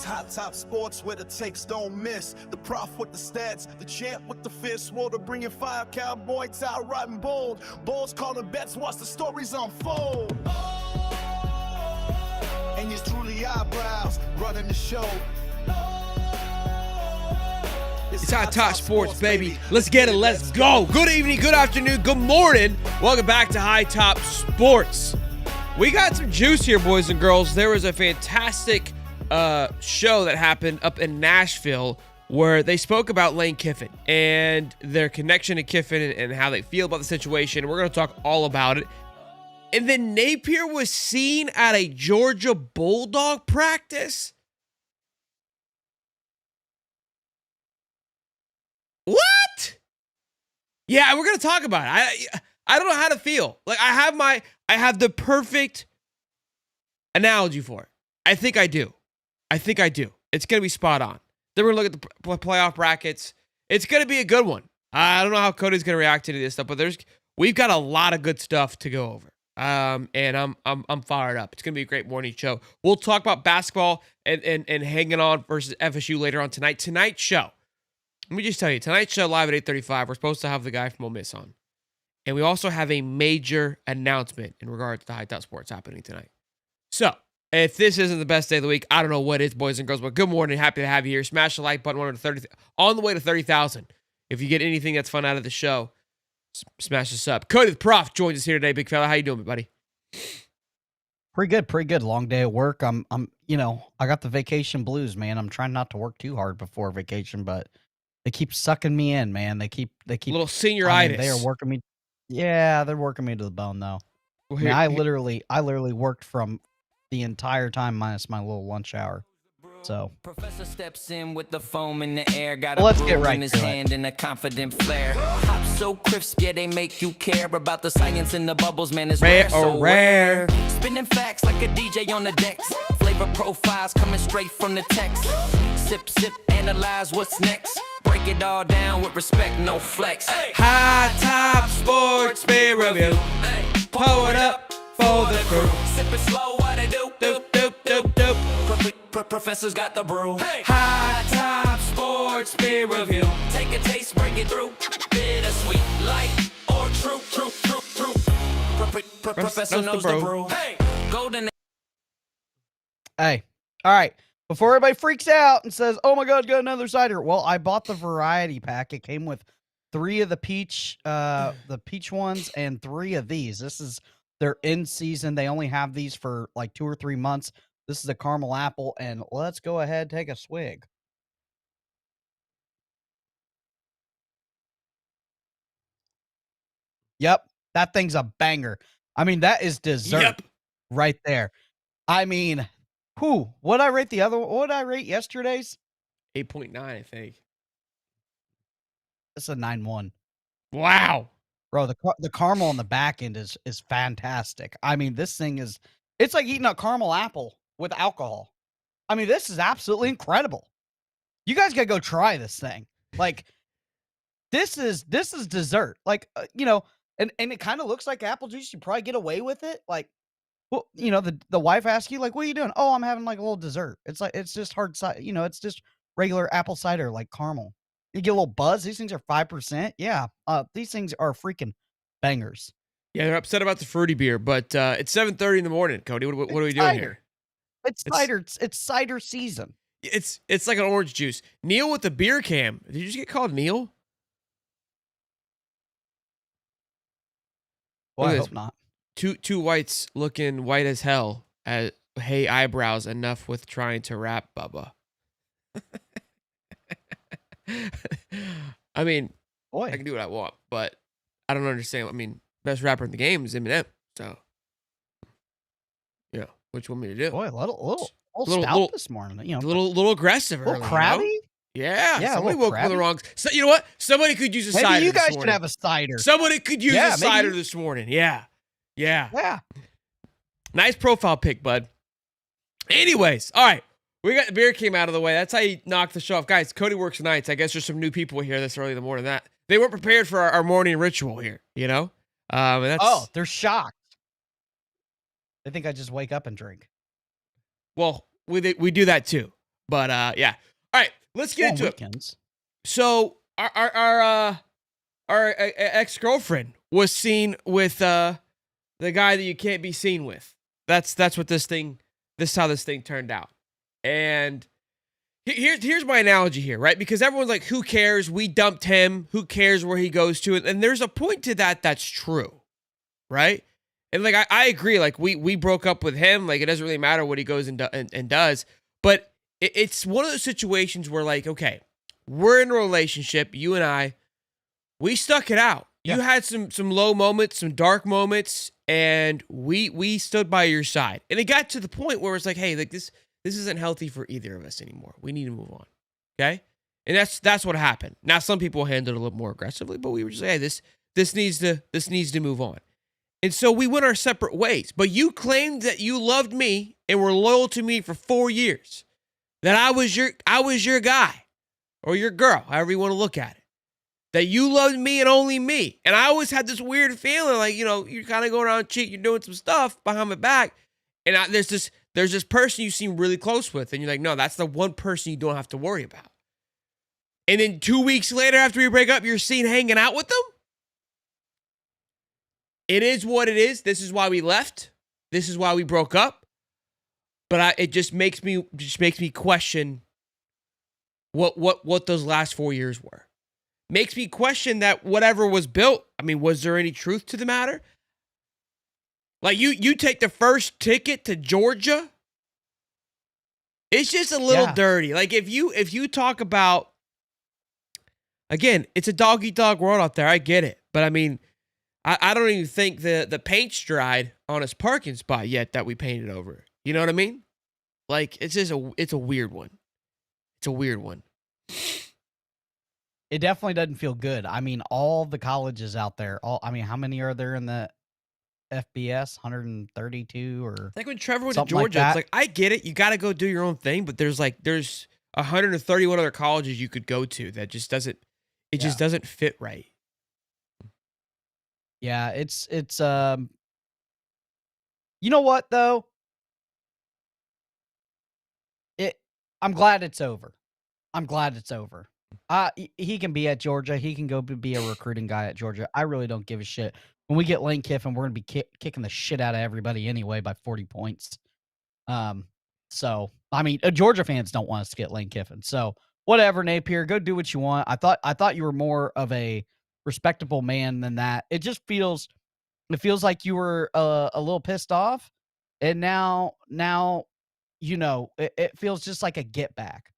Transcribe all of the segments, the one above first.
Hot Top Sports, where the takes don't miss. The prof with the stats, the champ with the fist. Water bringing fire, cowboy, tie riding bold. Bulls calling bets, watch the stories unfold. And it's truly eyebrows running the show. It's Hot Top Sports, baby. Let's get it. Let's go. Good evening, good afternoon, good morning. Welcome back to High Top Sports. We got some juice here, boys and girls. There was a fantastic show that happened up in Nashville where they spoke about Lane Kiffin and their connection to Kiffin and how they feel about the situation. We're going to talk all about it. And then Napier was seen at a Georgia Bulldog practice. What? Yeah, we're gonna talk about it. I don't know how to feel. Like I have the perfect analogy for it. I think I do. It's gonna be spot on. Then we're gonna look at the playoff brackets. It's gonna be a good one. I don't know how Cody's gonna react to this stuff, but we've got a lot of good stuff to go over. And I'm fired up. It's gonna be a great morning show. We'll talk about basketball and hanging on versus FSU later on tonight. Tonight's show. Let me just tell you, tonight's show live at 8:35, we're supposed to have the guy from Ole Miss on. And we also have a major announcement in regards to High Top Sports happening tonight. So, if this isn't the best day of the week, I don't know what is, boys and girls, but good morning. Happy to have you here. Smash the like button on the way to 30,000. If you get anything that's fun out of the show, smash this up. Cody the Prof joins us here today, big fella. How you doing, buddy? Pretty good. Long day at work. I got the vacation blues, man. I'm trying not to work too hard before vacation, but they keep sucking me in, man. They keep a little senioritis. They are working me. Yeah, they're working me to the bone, though. Well, I literally worked from the entire time minus my little lunch hour. So Professor steps in with the foam in the air, got let's a get brew right in his to it. hand and a confident flair. Hop so crisp, yeah, they make you care about the science in the bubbles, man. It's Rare, so rare. Spinning facts like a DJ on the decks. Flavor profiles coming straight from the text. Sip, analyze what's next. Break it all down with respect, no flex. Hey. High Top Sports Beer Review. Hey. Pour it up for the crew. Sip it slow, what it do? Doop, doop, doop, doop. Professor's got the brew. Hey. High Top Sports Beer Review. Take a taste, break it through. Bittersweet, light or true. Professor knows the brew. Hey, golden. Hey, all right. Before everybody freaks out and says, "Oh my God, got another cider," well, I bought the variety pack. It came with 3 of the peach ones and 3 of these. This is their in season. They only have these for like 2 or 3 months. This is a caramel apple, and let's go ahead take a swig. Yep, that thing's a banger. I mean, that is dessert right there. I mean, what I rate yesterday's? 8.9, I think. It's a 9.1. Wow. Bro, the caramel on the back end is fantastic. I mean, this thing it's like eating a caramel apple with alcohol. I mean, this is absolutely incredible. You guys got to go try this thing. Like, this is dessert. Like, and it kind of looks like apple juice. You probably get away with it. Like, well, the wife asks you, like, what are you doing? Oh, I'm having like a little dessert. It's like, it's just hard cider. It's just regular apple cider, like caramel. You get a little buzz. These things are 5%. Yeah. These things are freaking bangers. Yeah, they're upset about the fruity beer, but it's 7:30 in the morning, Cody. What are we doing here? It's cider. It's cider season. It's like an orange juice. Neil with the beer cam. Did you just get called Neil? Well, I hope not. Two whites looking white as hell. Hey, eyebrows, enough with trying to rap, Bubba. I mean, boy, I can do what I want, but I don't understand. I mean, best rapper in the game is Eminem. So, what you want me to do? Boy, a little stout this morning. A little aggressive. A little crabby. Yeah. Somebody woke up with the wrong. So, you know what? Somebody could use a cider. Maybe you guys should have a cider. Somebody could use a cider this morning. Yeah. Nice profile pic, bud. Anyways, all right. We got the beer came out of the way. That's how you knock the show off. Guys, Cody works nights. I guess there's some new people here this early in the morning. That they weren't prepared for our morning ritual here, And that's, they're shocked. They think I just wake up and drink. Well, we do that too. But yeah. All right, let's get into it. Weekends. So our ex-girlfriend was seen with the guy that you can't be seen with. That's what this is how this thing turned out. And here's my analogy here, right? Because everyone's like, who cares? We dumped him. Who cares where he goes to? And there's a point to that that's true, right? And like I agree, like we broke up with him. Like it doesn't really matter what he goes and does. But it's one of those situations where like, okay, we're in a relationship, you and I, we stuck it out. Yeah. You had some low moments, some dark moments, and we stood by your side. And it got to the point where it's like, hey, like this isn't healthy for either of us anymore. We need to move on. Okay? And that's what happened. Now some people handled it a little more aggressively, but we were just like, hey, this needs to move on. And so we went our separate ways. But you claimed that you loved me and were loyal to me for 4 years. That I was your guy or your girl, however you want to look at it. That you loved me and only me. And I always had this weird feeling like, you're kind of going around cheating, you're doing some stuff behind my back. And there's this person you seem really close with. And you're like, no, that's the one person you don't have to worry about. And then 2 weeks later after we break up, you're seen hanging out with them? It is what it is. This is why we left. This is why we broke up. But it just makes me question what those last 4 years were. Makes me question that whatever was built. I mean, was there any truth to the matter? Like you take the first ticket to Georgia. It's just a little dirty. Like if you talk about, again, it's a dog eat dog world out there. I get it, but I mean, I don't even think the paint's dried on his parking spot yet that we painted over. You know what I mean? Like it's a weird one. It's a weird one. It definitely doesn't feel good. I mean, all the colleges out there, how many are there in the FBS? 132 or like when Trevor went to something like Georgia, that. it's like, I get it. You got to go do your own thing, but there's 131 other colleges you could go to that just doesn't, just doesn't fit right. Yeah, it's you know what though? I'm glad it's over. He can be at Georgia. He can go be a recruiting guy at Georgia. I really don't give a shit. When we get Lane Kiffin, we're going to be kicking the shit out of everybody anyway by 40 points. So, I mean, Georgia fans don't want us to get Lane Kiffin. So, whatever, Napier, go do what you want. I thought you were more of a respectable man than that. It feels like you were a little pissed off, and now it feels just like a get back.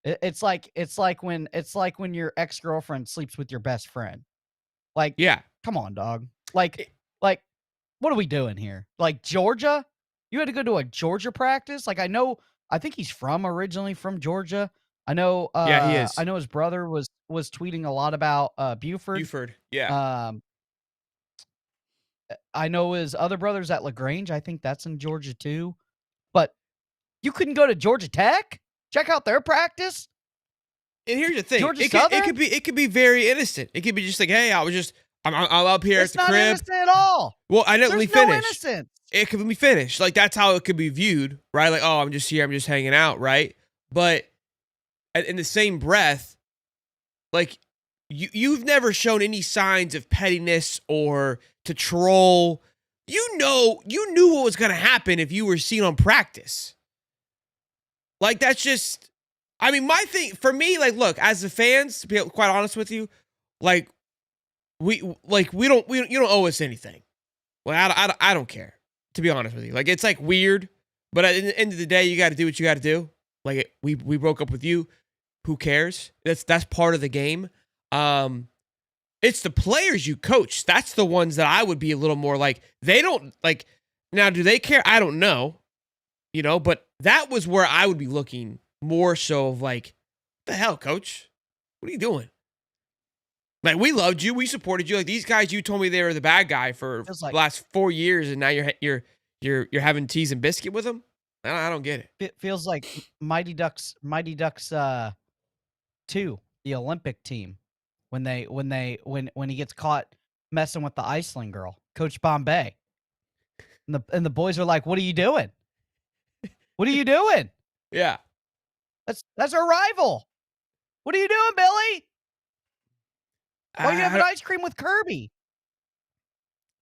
It's like when your ex-girlfriend sleeps with your best friend. Like, Yeah. come on, dog. Like, what are we doing here? Like Georgia? You had to go to a Georgia practice? Like, I think he's originally from Georgia. I know. Yeah, he is. I know his brother was tweeting a lot about Buford. Buford. Yeah. I know his other brother's at LaGrange. I think that's in Georgia too. But you couldn't go to Georgia Tech? Check out their practice. And here's the thing: Georgia it could be very innocent. It could be just like, hey, I'm up here It's at the not crib. innocent at all. Well, I know. Let me There's no finish. innocence. It could let me finish. Like that's how it could be viewed, right? Like, oh, I'm just here, I'm just hanging out, right? But in the same breath, like you've never shown any signs of pettiness or to troll. You knew what was gonna happen if you were seen on practice. Like that's just, I mean, my thing for me, like, look, as the fans, to be quite honest with you, like you don't owe us anything. Well, I don't care, to be honest with you. Like it's like weird, but at the end of the day, you got to do what you got to do. Like we broke up with you. Who cares? That's part of the game. It's the players you coach. That's the ones that I would be a little more like, they don't like, now do they care? I don't know, but that was where I would be looking more so of like, what the hell, coach? What are you doing? Like, we loved you. We supported you. Like these guys, you told me they were the bad guy for the last 4 years. And now you're having teas and biscuit with them. I don't get it. It feels like Mighty Ducks 2, the Olympic team, when he gets caught messing with the Iceland girl, Coach Bombay, and the boys are like, "What are you doing? What are you doing?" Yeah. That's our rival. What are you doing, Billy? Why you having ice cream with Kirby?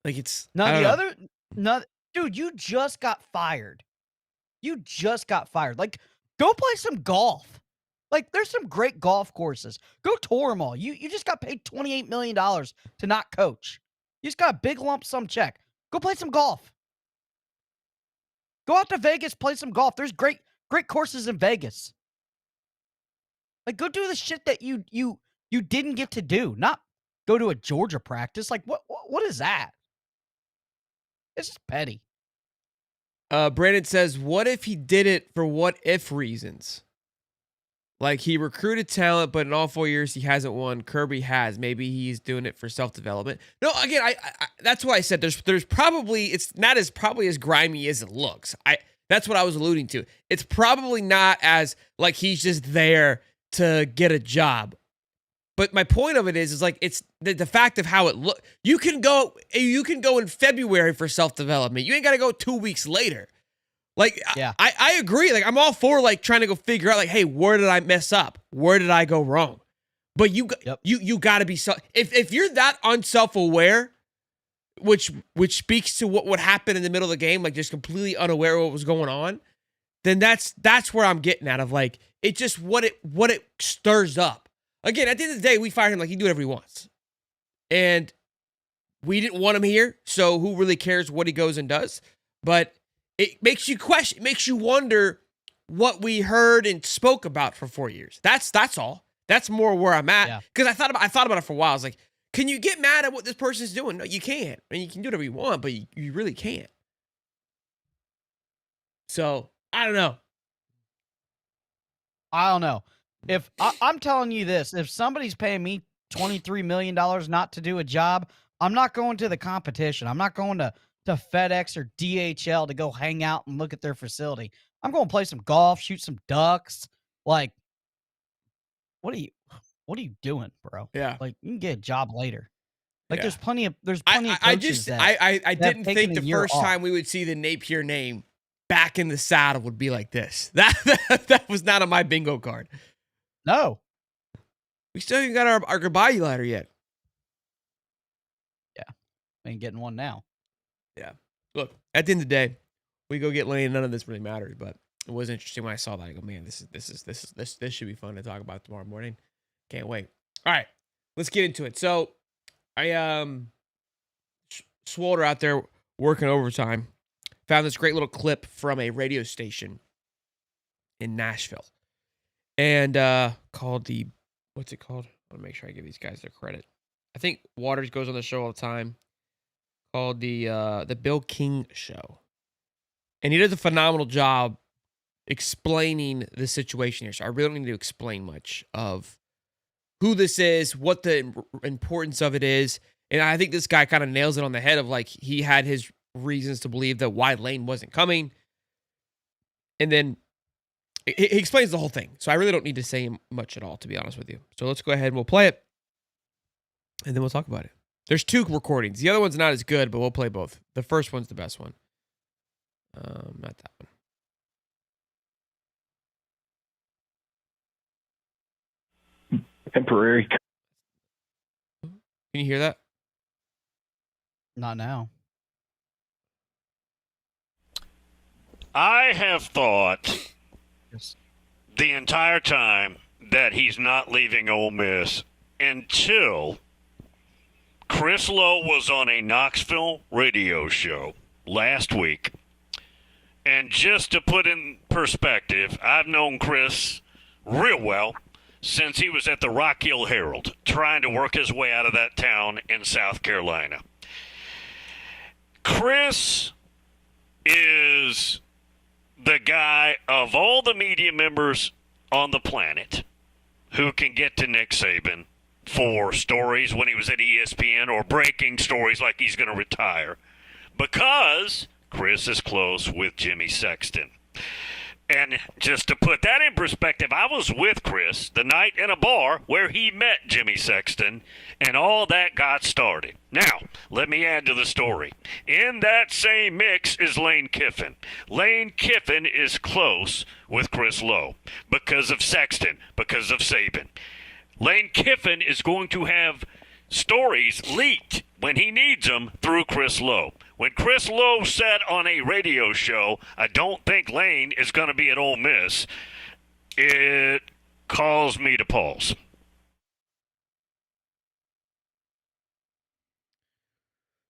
Like it's Dude, you just got fired. You just got fired. Like, go play some golf. Like, there's some great golf courses. Go tour them all. You just got paid $28 million to not coach. You just got a big lump sum check. Go play some golf. Go out to Vegas, play some golf. There's great courses in Vegas. Like, go do the shit that you didn't get to do. Not go to a Georgia practice. Like, what is that? It's just petty. Brandon says, what if he did it for what if reasons? Like he recruited talent, but in all 4 years he hasn't won. Kirby has. Maybe he's doing it for self-development. No, again, I that's why I said there's probably, it's not as probably as grimy as it looks. That's what I was alluding to. It's probably not as like he's just there to get a job. But my point of it is like it's the fact of how it looks. You can go in February for self-development. You ain't got to go 2 weeks later. Like, yeah. I agree. Like, I'm all for like trying to go figure out like, hey, where did I mess up? Where did I go wrong? But you got to be if you're that unself-aware, which speaks to what would happen in the middle of the game, like just completely unaware of what was going on, then that's where I'm getting at of like it just what it stirs up. Again, at the end of the day, we fire him like he can do whatever he wants. And we didn't want him here, so who really cares what he goes and does? But it makes you question, it makes you wonder what we heard and spoke about for 4 years. That's all. That's more where I'm at. Because I thought about it for a while. I was like, can you get mad at what this person's doing? No, you can't. I mean, you can do whatever you want, but you really can't. So, I don't know. If I'm telling you this, if somebody's paying me $23 million not to do a job, I'm not going to the competition. I'm not going to FedEx or DHL to go hang out and look at their facility. I'm going to play some golf, shoot some ducks. Like, what are you doing, bro? Yeah. Like, you can get a job later. Like, there's plenty of coaches I didn't think the first time we would see the Napier name back in the saddle would be like this. That was not on my bingo card. No. We still haven't got our goodbye letter yet. Yeah. Ain't getting one now. Yeah. Look, at the end of the day, we go get Lane. None of this really matters, but it was interesting when I saw that. I go, man, this should be fun to talk about tomorrow morning. Can't wait. All right, let's get into it. So, I Swolder out there working overtime found this great little clip from a radio station in Nashville, and called what's it called? I want to make sure I give these guys their credit. I think Waters goes on the show all the time. Called the Bill King Show. And he does a phenomenal job explaining the situation here. So I really don't need to explain much of who this is, what the importance of it is. And I think this guy kind of nails it on the head of like he had his reasons to believe that why Lane wasn't coming. And then he explains the whole thing. So I really don't need to say much at all, to be honest with you. So let's go ahead and we'll play it. And then we'll talk about it. There's 2 recordings. The other one's not as good, but we'll play both. The first one's the best one. Not that one. Temporary. Can you hear that? Not now. I have thought the entire time that he's not leaving Ole Miss until Chris Lowe was on a Knoxville radio show last week. And just to put in perspective, I've known Chris real well since he was at the Rock Hill Herald, trying to work his way out of that town in South Carolina. Chris is the guy of all the media members on the planet who can get to Nick Saban for stories when he was at ESPN or breaking stories like he's going to retire, because Chris is close with Jimmy Sexton. And just to put that in perspective, I was with Chris the night in a bar where he met Jimmy Sexton, and all that got started. Now, let me add to the story. In that same mix is Lane Kiffin. Lane Kiffin is close with Chris Lowe because of Sexton, because of Saban. Lane Kiffin is going to have stories leaked when he needs them through Chris Lowe. When Chris Lowe said on a radio show, I don't think Lane is going to be at Ole Miss, it caused me to pause.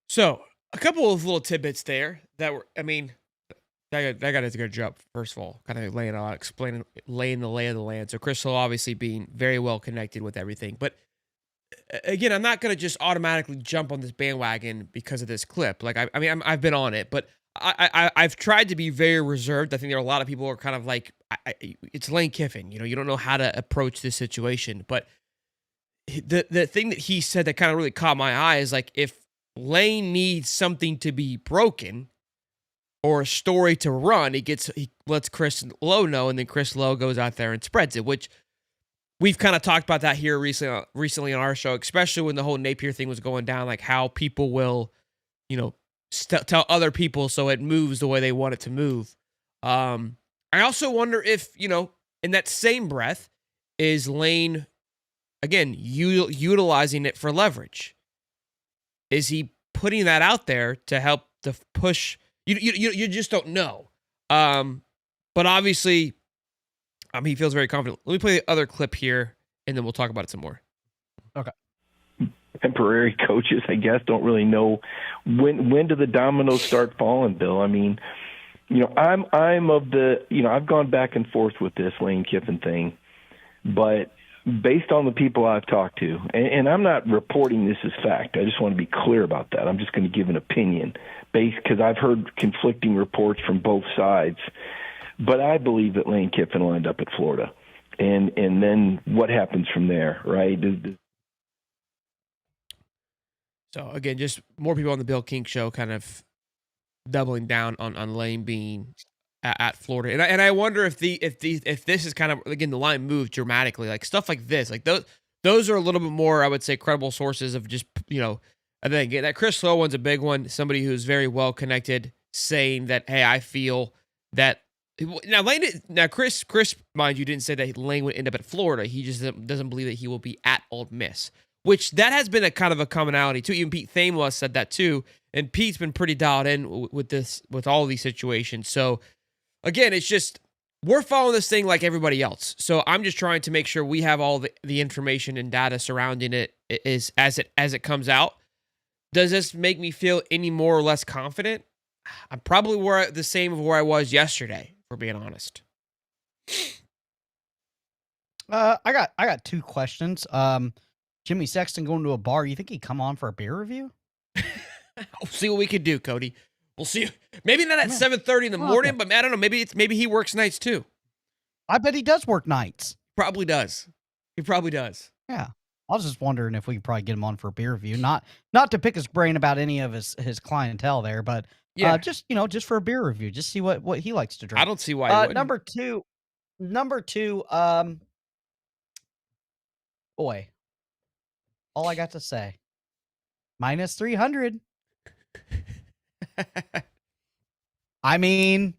So, a couple of little tidbits there that were, I mean, that guy does a good job, first of all, kind of laying the lay of the land. So, Chris Lowe obviously being very well connected with everything. But again, I'm not going to just automatically jump on this bandwagon because of this clip. Like, I've been on it, but I've tried to be very reserved. I think there are a lot of people who are kind of like, it's Lane Kiffin. You don't know how to approach this situation. But the thing that he said that kind of really caught my eye is like, if Lane needs something to be broken or a story to run, he lets Chris Lowe know, and then Chris Lowe goes out there and spreads it, which we've kind of talked about that here recently on our show, especially when the whole Napier thing was going down, like how people will, tell other people so it moves the way they want it to move. I also wonder if, in that same breath, is Lane, again, utilizing it for leverage? Is he putting that out there to help to push? You just don't know. But obviously, he feels very confident. Let me play the other clip here, and then we'll talk about it some more. Okay. Temporary coaches, I guess, don't really know when do the dominoes start falling, Bill. I mean, I'm of the, I've gone back and forth with this Lane Kiffin thing, but based on the people I've talked to, and I'm not reporting this as fact. I just want to be clear about that. I'm just going to give an opinion because I've heard conflicting reports from both sides. But I believe that Lane Kiffin will end up at Florida. And then what happens from there, right? So, again, just more people on the Bill King show kind of doubling down on Lane being at Florida. And I wonder if this is kind of, again, the line moved dramatically. Like, stuff like this. Like, those are a little bit more, I would say, credible sources of just, and then again, that Chris Lowe one's a big one. Somebody who's very well connected saying that, hey, I feel that. Now, Chris, mind you, didn't say that Lane would end up at Florida. He just doesn't believe that he will be at Ole Miss, which that has been a kind of a commonality too. Even Pete Thamela said that too, and Pete's been pretty dialed in with all of these situations. So, again, it's just we're following this thing like everybody else. So I'm just trying to make sure we have all the information and data surrounding it is as it comes out. Does this make me feel any more or less confident? I'm probably the same of where I was yesterday, for being honest. I got two questions. Jimmy Sexton going to a bar. You think he'd come on for a beer review? We'll see what we can do, Cody. We'll see. Maybe not at 7:30 in the morning, but I don't know. Maybe he works nights too. I bet he does work nights. Probably does. He probably does. Yeah. I was just wondering if we could probably get him on for a beer review. Not to pick his brain about any of his clientele there, but just for a beer review, just see what he likes to drink. I don't see why. He wouldn't. Number two, boy, all I got to say, minus 300. I mean,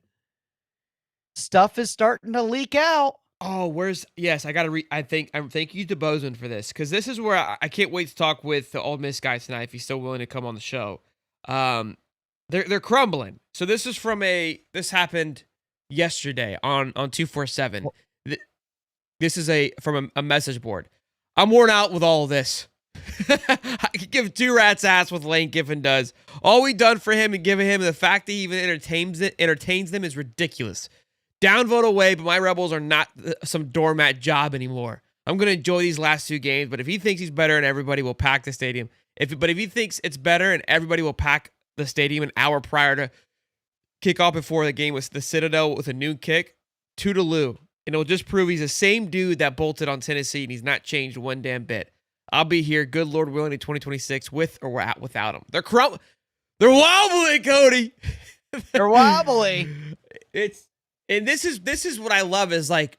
stuff is starting to leak out. Oh, I got to thank you to Bozeman for this, because this is where I can't wait to talk with the Ole Miss guy tonight if he's still willing to come on the show. They're crumbling. So this is this happened yesterday on 247. This is from a message board. I'm worn out with all of this. I could give two rats ass what Lane Kiffin does. All we done for him and giving him the fact that he even entertains them is ridiculous. Downvote away, but my Rebels are not some doormat job anymore. I'm going to enjoy these last two games, but if he thinks he's better and everybody will pack the stadium, if he thinks it's better and everybody will pack the stadium an hour prior to kickoff before the game with the Citadel with a noon kick, toodaloo. And it'll just prove he's the same dude that bolted on Tennessee and he's not changed one damn bit. I'll be here, good Lord willing, in 2026 with or without him. They're wobbly, Cody. They're wobbly. It's And this is what I love is like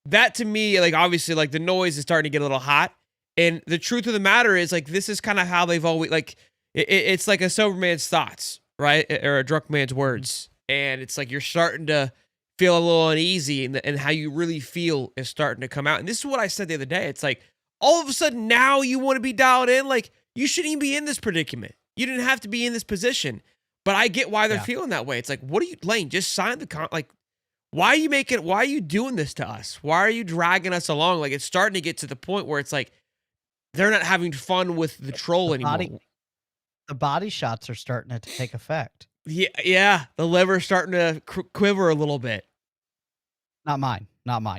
that to me, like obviously like the noise is starting to get a little hot. And the truth of the matter is like this is kind of how they've always like it's like a sober man's thoughts, right? Or a drunk man's words. And it's like you're starting to feel a little uneasy and how you really feel is starting to come out. And this is what I said the other day. It's like all of a sudden now you want to be dialed in. Like you shouldn't even be in this predicament. You didn't have to be in this position. But I get why they're feeling that way. It's like, what are you, Lane? Just sign the like. Why are you doing this to us? Why are you dragging us along? Like it's starting to get to the point where it's like they're not having fun with the troll anymore. The body shots are starting to take effect. Yeah. The liver's starting to quiver a little bit. Not mine,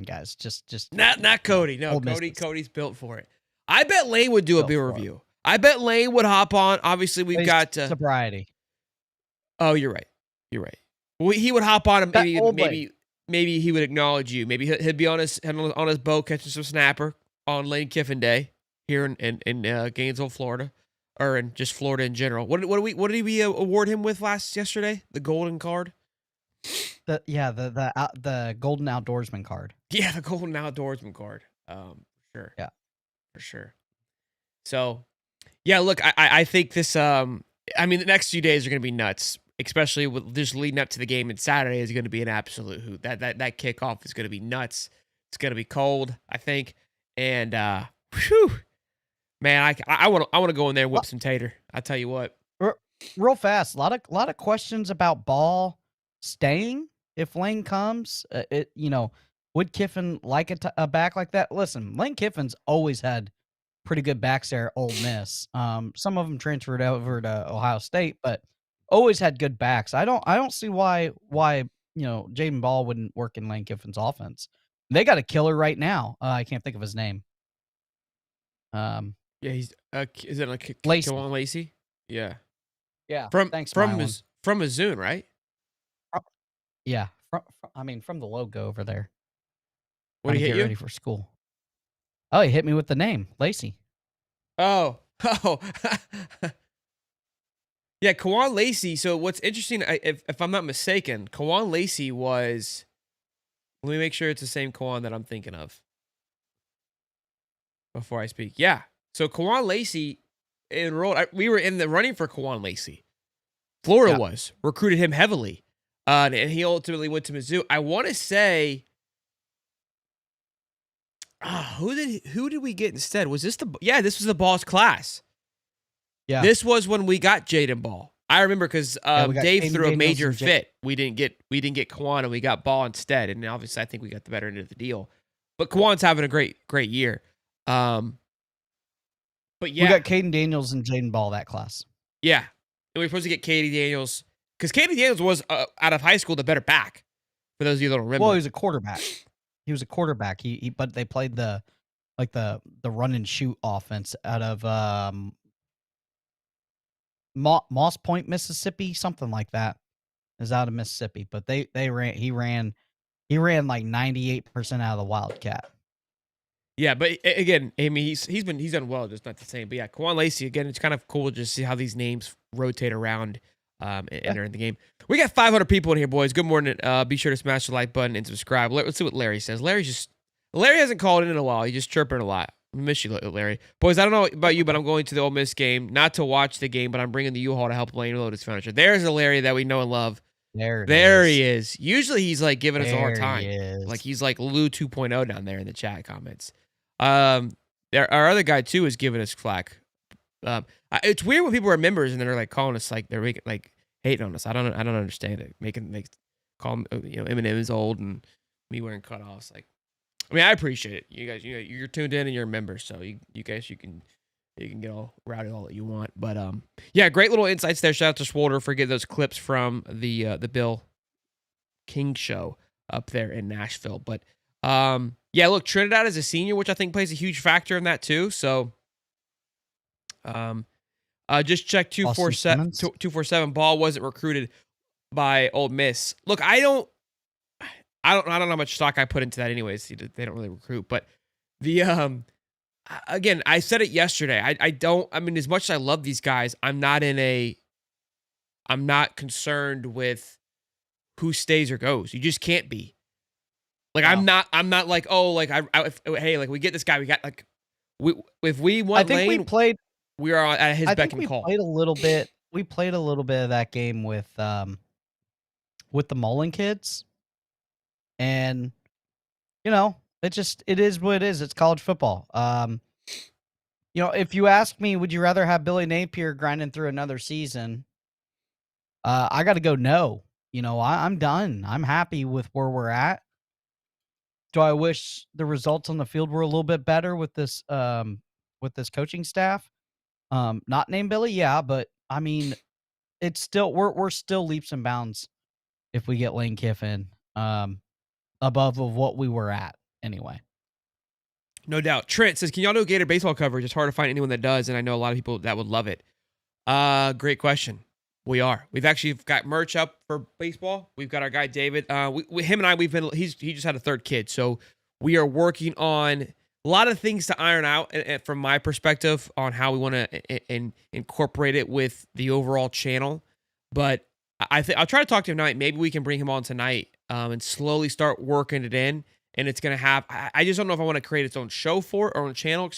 guys. Just not Cody. No, Cody's built for it. I bet Lane would do a beer review. I bet Lane would hop on. Obviously, we've got sobriety. Oh, you're right. Well, he would hop on and maybe he would acknowledge you. Maybe he'd be on his boat catching some snapper on Lane Kiffin Day here in Gainesville, Florida, or in just Florida in general. What did we award him with yesterday? The golden card. The golden outdoorsman card. Yeah, the golden outdoorsman card. Sure. Yeah, for sure. So, yeah, look, I think this. I mean, the next few days are going to be nuts, especially with just leading up to the game. And Saturday is going to be an absolute hoot. That kickoff is going to be nuts. It's going to be cold, I think. And whew, man, I want to go in there and whip some tater. I tell you what. Real fast, a lot of questions about Ball staying if Lane comes. Would Kiffin like a back like that? Listen, Lane Kiffin's always had pretty good backs there at Ole Miss. Some of them transferred over to Ohio State, but always had good backs. I don't see why Jaden Ball wouldn't work in Lane Kiffin's offense. They got a killer right now. I can't think of his name. Yeah, he's is it like Lacey. Kawan Lacey? Yeah. Yeah. From Mylan. from Mizzou, right? Yeah. From the logo over there. What did he hit get you? Ready for school. Oh, he hit me with the name, Lacey. Oh. Yeah, Kawan Lacey. So what's interesting, if I'm not mistaken, Kawan Lacey was. Let me make sure it's the same Kawan that I'm thinking of before I speak. Yeah. So Kawan Lacey enrolled. We were in the running for Kawan Lacey. Florida was recruited him heavily, and he ultimately went to Mizzou. I want to say. Who did we get instead? Was this this was the Ball's class. Yeah. This was when we got Jaden Ball. I remember because Dave threw a major fit. We didn't get Kawan and we got Ball instead. And obviously I think we got the better end of the deal. But Kawan's having a great year. But yeah. We got Caden Daniels and Jaden Ball that class. Yeah. And we were supposed to get Katie Daniels. Because Katie Daniels was out of high school the better back. For those of you that don't remember. Well, he was a quarterback. But they played the run and shoot offense out of Moss Point, Mississippi, something like that. Is out of Mississippi, but he ran like 98% out of the Wildcat. Yeah, but again, I mean he's done well, just not the same. But yeah, Kawan Lacey, again, it's kind of cool to just see how these names rotate around and enter in the game. We got 500 people in here, boys. Good morning. Be sure to smash the like button and subscribe. Let's see what Larry says. Larry hasn't called in a while. He's just chirping a lot. I miss you, Larry. Boys, I don't know about you, but I'm going to the Ole Miss game, not to watch the game, but I'm bringing the U-Haul to help Lane load his furniture. There's a Larry that we know and love. There he is. Usually he's like giving us a hard time. Like he's like Lou 2.0 down there in the chat comments. Our other guy too is giving us flack. It's weird when people are members and they're like calling us like they're making like hating on us. I don't understand it. Call Eminem is old and me wearing cutoffs. Like, I mean, I appreciate it. You guys, you're tuned in and you're a member, so you guys can get all rowdy all that you want. But yeah, great little insights there. Shout out to Swolder for getting those clips from the Bill King show up there in Nashville. But yeah, look, Trinidad is a senior, which I think plays a huge factor in that too. So just check 247. Ball wasn't recruited by Ole Miss. Look, I don't know how much stock I put into that anyways. They don't really recruit, but the again, I said it yesterday. I mean, as much as I love these guys, I'm not concerned with who stays or goes. You just can't be. Like No. I'm not like, oh, like hey, like we get this guy, we got like if we want I think Lane, we played. we are at his I beck think and we call. played a little bit. We played a little bit of that game with the Mullen kids, and it is what it is. It's college football. If you ask me, would you rather have Billy Napier grinding through another season? I got to go no. I'm done. I'm happy with where we're at. Do I wish the results on the field were a little bit better with this coaching staff? Not named Billy, yeah, but I mean, it's still we're still leaps and bounds if we get Lane Kiffin above of what we were at anyway. No doubt. Trent says, can y'all do Gator baseball coverage? It's hard to find anyone that does, and I know a lot of people that would love it. Great question. We are. We've actually got merch up for baseball. We've got our guy David. Him and I, he just had a third kid, so we are working on a lot of things to iron out from my perspective on how we want to incorporate it with the overall channel. But I think I'll try to talk to him tonight. Maybe we can bring him on tonight and slowly start working it in. And it's going to have, I just don't know if I want to create its own show for it, or own channel,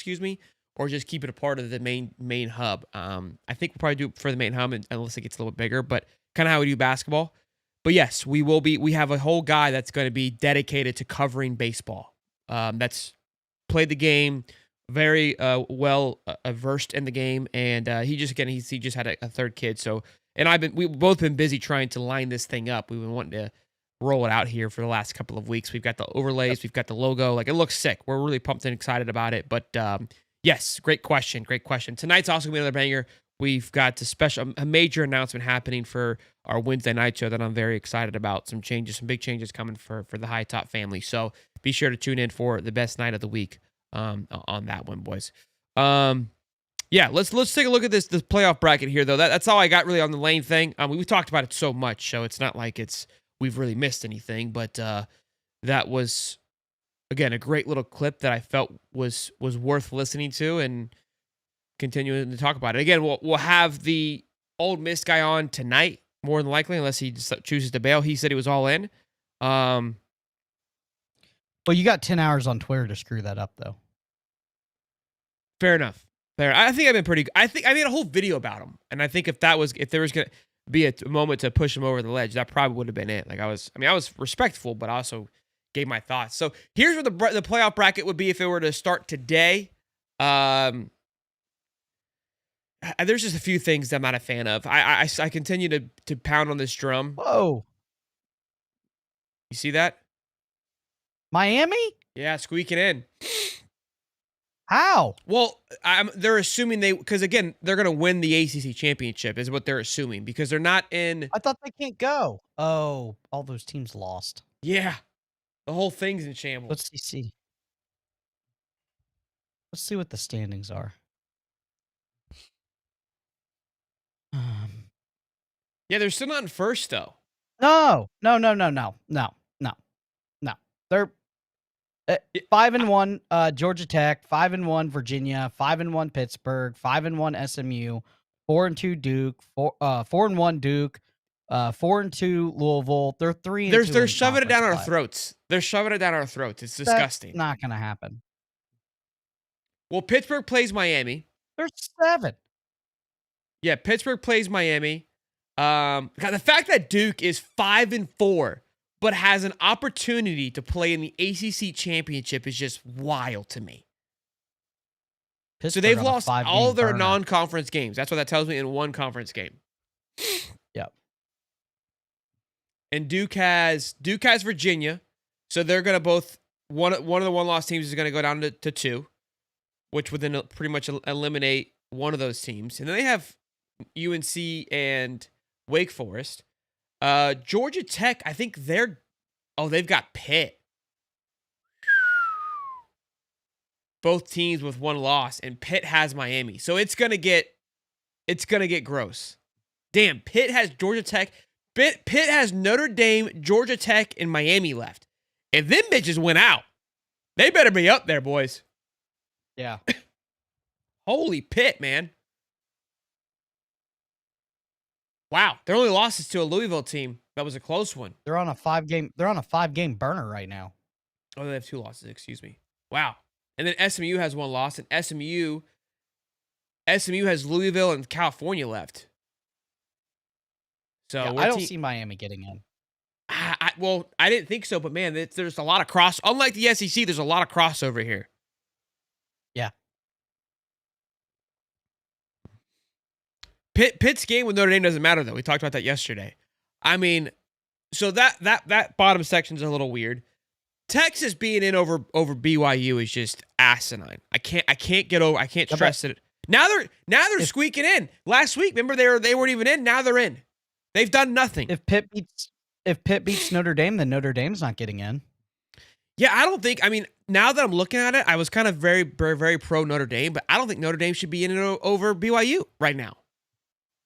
or just keep it a part of the main hub. I think we'll probably do it for the main hub unless it gets a little bit bigger, but kind of how we do basketball. But yes, we have a whole guy that's going to be dedicated to covering baseball. That's played the game, very well versed in the game. And he just had a third kid. So, and we've both been busy trying to line this thing up. We've been wanting to roll it out here for the last couple of weeks. We've got the overlays, we've got the logo. Like, it looks sick. We're really pumped and excited about it. But yes, great question. Tonight's also gonna be another banger. We've got a major announcement happening for our Wednesday night show that I'm very excited about. Some big changes coming for the High Top family. So be sure to tune in for the best night of the week on that one, boys. Yeah, let's take a look at this playoff bracket here, though. That's all I got really on the Lane thing. We've talked about it so much, so it's not like we've really missed anything. But that was, again, a great little clip that I felt was worth listening to and continuing to talk about it. Again, we'll have the Ole Miss guy on tonight, more than likely, unless he just chooses to bail. He said he was all in. Well, you got 10 hours on Twitter to screw that up, though. Fair enough. I think I've been pretty. I made a whole video about him, and I think if there was gonna be a moment to push him over the ledge, that probably would have been it. Like, I was respectful, but I also gave my thoughts. So here's where the playoff bracket would be if it were to start today. There's just a few things that I'm not a fan of. I continue to pound on this drum. Whoa. You see that? Miami? Yeah, squeaking in. How? Well, they're assuming because again, they're going to win the ACC championship is what they're assuming, because they're not in. I thought they can't go. Oh, all those teams lost. Yeah. The whole thing's in shambles. Let's see. Let's see what the standings are. Yeah, they're still not in first, though. No. They're 5-1 Georgia Tech, 5-1 Virginia, 5-1 Pittsburgh, 5-1 SMU, 4-2 Duke, 4-1 Duke, 4-2 Louisville. They're 3-2. They're shoving it down our throats. They're shoving it down our throats. It's disgusting. That's not going to happen. Well, Pittsburgh plays Miami. They're 7. Yeah, Pittsburgh plays Miami. God, the fact that Duke is 5-4 but has an opportunity to play in the ACC championship is just wild to me. Pittsburgh so they've on a lost 5-game all their burner. non-conference games. That's what that tells me in one conference game. Yep. And Duke has Virginia, so they're gonna both one of the one-loss teams is gonna go down to 2, which would then pretty much eliminate one of those teams. And then they have UNC and Wake Forest. Georgia Tech, I think they've got Pitt. Both teams with one loss, and Pitt has Miami. So it's gonna get gross. Damn, Pitt has Georgia Tech. Pitt has Notre Dame, Georgia Tech, and Miami left. If them bitches went out, they better be up there, boys. Yeah. Holy Pitt, man. Wow, their only loss is to a Louisville team. That was a close one. They're on a 5-game burner right now. Oh, they have 2 losses. Excuse me. Wow. And then SMU has 1 loss, and SMU has Louisville and California left. So Yeah, I don't see Miami getting in. Well, I didn't think so, but man, there's a lot of unlike the SEC, there's a lot of crossover here. Yeah. Pitt's game with Notre Dame doesn't matter, though. We talked about that yesterday. I mean, so that bottom section's a little weird. Texas being in over BYU is just asinine. I can't stress it. Now they're squeaking in. Last week, remember they weren't even in. Now they're in. They've done nothing. If Pitt beats Notre Dame, then Notre Dame's not getting in. Yeah, I don't think. I mean, now that I'm looking at it, I was kind of very, very, very pro Notre Dame, but I don't think Notre Dame should be in it over BYU right now.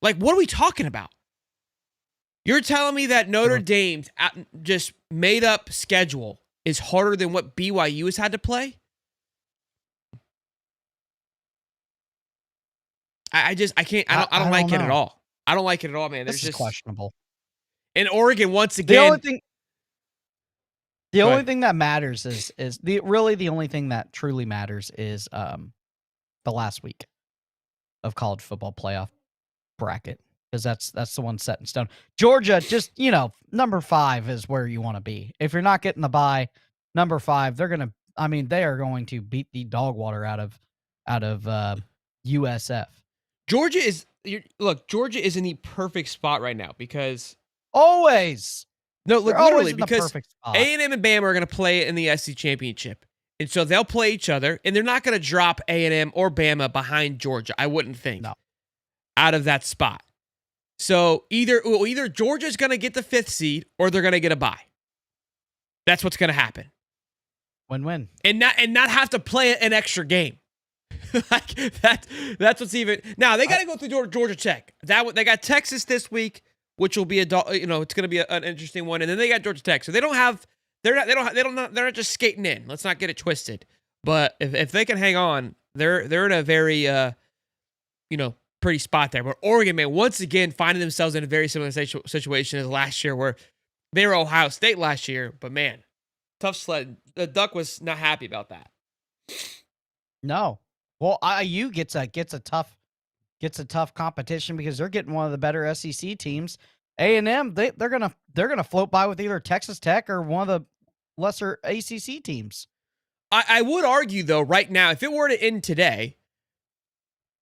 Like, what are we talking about? You're telling me that Notre Dame's just made up schedule is harder than what BYU has had to play? I can't. I don't like it at all. I don't like it at all, man. This is questionable. In Oregon, once again, the only thing that matters is the only thing that truly matters is the last week of college football playoff bracket, because that's the one set in stone. Georgia, just number 5 is where you want to be. If you're not getting the bye, number 5, they are going to beat the dog water out of USF. Georgia is in the perfect spot right now because always. No, look, literally, because A&M and Bama are going to play in the SEC championship, and so they'll play each other, and they're not going to drop A&M or Bama behind Georgia. I wouldn't think out of that spot. So either Georgia's going to get the 5th seed, or they're going to get a bye. That's what's going to happen. Win-win, and not have to play an extra game. Like that's what's even. Now they got to go through Georgia Tech. They got Texas this week, which will be it's going to be an interesting one, and then they got Georgia Tech. So they're not just skating in. Let's not get it twisted. But if they can hang on, they're in a very pretty spot there. But Oregon, man, once again finding themselves in a very similar situation as last year, where they were Ohio State last year. But man, tough sled. The Duck was not happy about that. No. Well, IU gets a tough competition because they're getting one of the better SEC teams. A&M, they're gonna float by with either Texas Tech or one of the lesser ACC teams. I would argue though, right now, if it were to end today,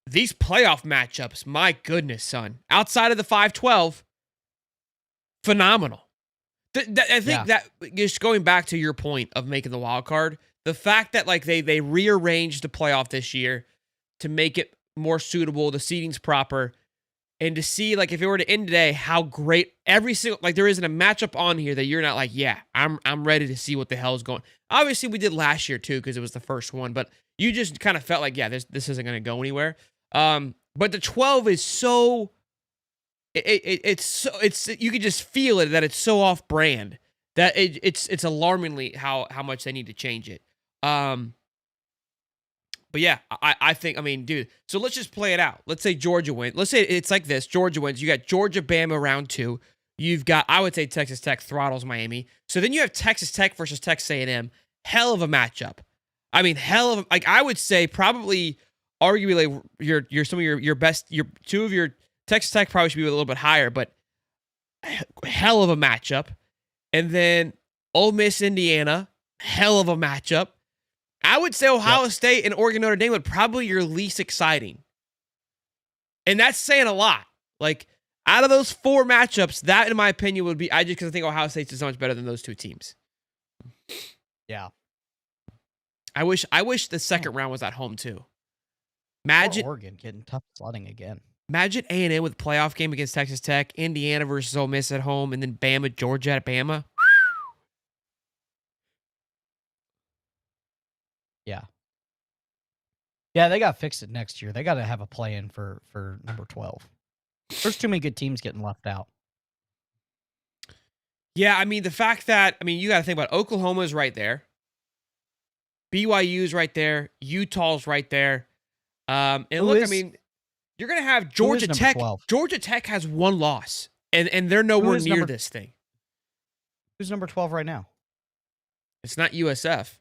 these playoff matchups, my goodness, son, outside of the 5-12, phenomenal. I think that just going back to your point of making the wild card. The fact that they rearranged the playoff this year to make it more suitable, the seating's proper, and to see if it were to end today, how great every single there isn't a matchup on here that you're not I'm ready to see what the hell is going. Obviously, we did last year too because it was the first one, but you just kind of felt this isn't going to go anywhere. But the 12 is so it's you could just feel it that it's so off brand that it's alarmingly how much they need to change it. But yeah, I think, dude, so let's just play it out. Let's say Georgia wins. Let's say it's like this. Georgia wins. You got Georgia, Bama round 2. You've got, I would say Texas Tech throttles Miami. So then you have Texas Tech versus Texas A&M. Hell of a matchup. I would say probably, arguably, your some of your best, two of your Texas Tech probably should be a little bit higher, but hell of a matchup. And then Ole Miss, Indiana, hell of a matchup. I would say Ohio State and Oregon Notre Dame would probably your least exciting. And that's saying a lot. Out of those 4 matchups, that in my opinion would be, because I think Ohio State's is so much better than those 2 teams. Yeah. I wish the second round was at home too. Imagine Oregon getting tough sledding again. Imagine A&M with a playoff game against Texas Tech, Indiana versus Ole Miss at home, and then Bama, Georgia at Bama. Yeah. Yeah, they got to fix it next year. They got to have a play-in for number 12. There's too many good teams getting left out. Yeah, the fact that, you got to think about Oklahoma's right there. BYU's right there. Utah's right there. And you're going to have Georgia Tech. 12? Georgia Tech has 1 loss, and they're nowhere near this thing. Who's number 12 right now? It's not USF.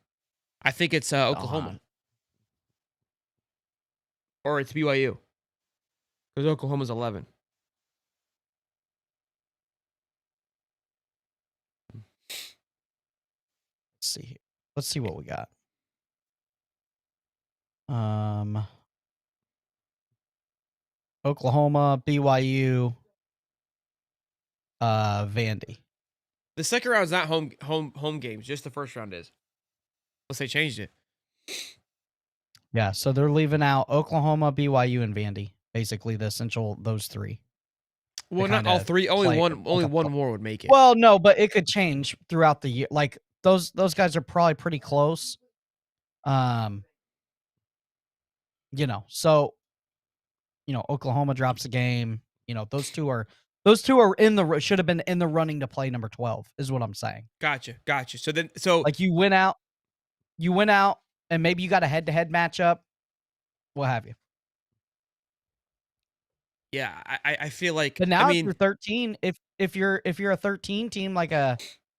I think it's Oklahoma. Or it's BYU. Because Oklahoma's 11. Let's see here. Let's see what we got. Oklahoma, BYU, Vandy. The second round is not home games. Just the first round is. Unless they changed it. Yeah, so they're leaving out Oklahoma, BYU, and Vandy. Basically, the essential those three. Well, not all three. Only one more would make it. Well, no, but it could change throughout the year. Like those guys are probably pretty close. So Oklahoma drops a game. Those two are should have been in the running to play number 12 is what I'm saying. Gotcha. So like you went out and maybe you got a head-to-head matchup, what have you. Yeah, I feel like. But now if you're 13, if you're a 13 team, like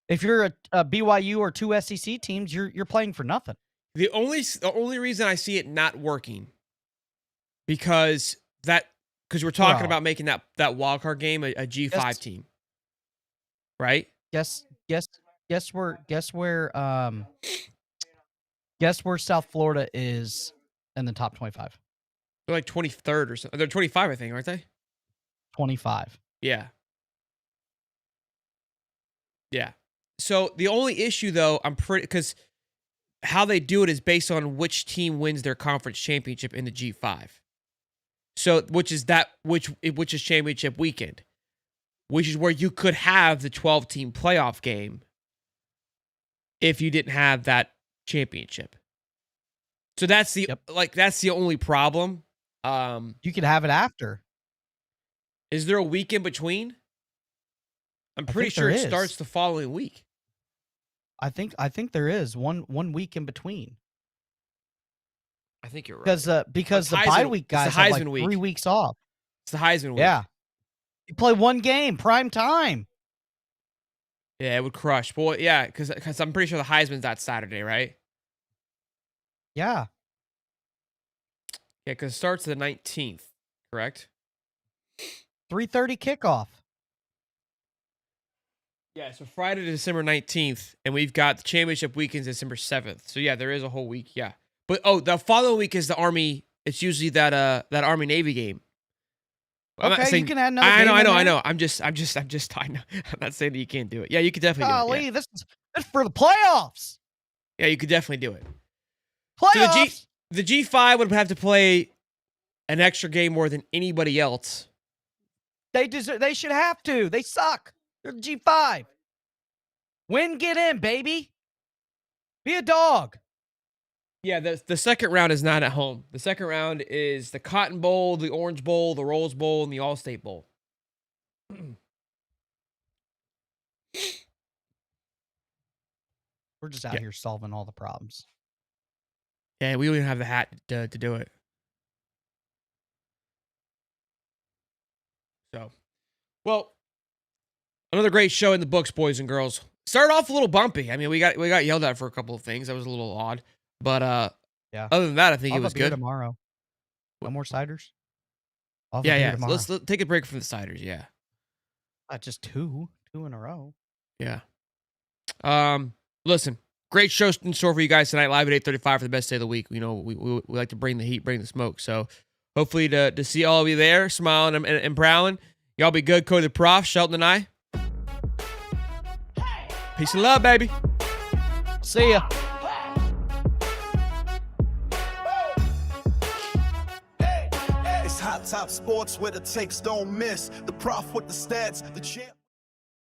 if you're a BYU or two SEC teams, you're playing for nothing. The only reason I see it not working because we're talking about making that wild card game a G5 team, right? Guess where South Florida is in the top 25. They're like 23rd or something. They're 25, I think, aren't they? 25. Yeah. So the only issue, though, because how they do it is based on which team wins their conference championship in the G5. So, which is championship weekend, which is where you could have the 12-team playoff game if you didn't have that championship. So that's the only problem. You could have it after. Is there a week in between? I'm pretty sure it starts the following week. I think there is one week in between. I think you're right. Because the bye week guys have like 3 weeks off. It's the Heisman week. Yeah. You play one game, prime time. Yeah, it would crush. Well, yeah, because I'm pretty sure the Heisman's that Saturday, right? Yeah. Yeah, because it starts the 19th, correct? 3:30 kickoff. Yeah, so Friday, December 19th, and we've got the championship weekends December 7th. So yeah, there is a whole week, yeah. But the following week is the Army. It's usually that Army Navy game. You can add another. I know. I'm just. I know. I'm not saying that you can't do it. Yeah, you could definitely do it. Yeah. This is for the playoffs. Yeah, you could definitely do it. Playoffs. So the G5 would have to play an extra game more than anybody else. They should have to. They suck. They're the G5. Win, get in, baby. Be a dog. Yeah, the second round is not at home. The second round is the Cotton Bowl, the Orange Bowl, the Rose Bowl, and the All-State Bowl. We're just out here solving all the problems. Yeah, we don't even have the hat to do it. So, well, another great show in the books, boys and girls. Started off a little bumpy. I mean, we got yelled at for a couple of things. That was a little odd. But other than that, I think it was good. Tomorrow. No more ciders? Yeah. Let's take a break from the ciders, yeah. Just two in a row. Yeah. Listen, great show in store for you guys tonight, live at 8:35 for the best day of the week. We like to bring the heat, bring the smoke. So hopefully to see all of you there, smiling and prowling. Y'all be good. Cody the Prof, Shelton and I. Peace and love, baby. See ya. It's Hot Top Sports where the takes don't miss. The Prof with the stats, the champ.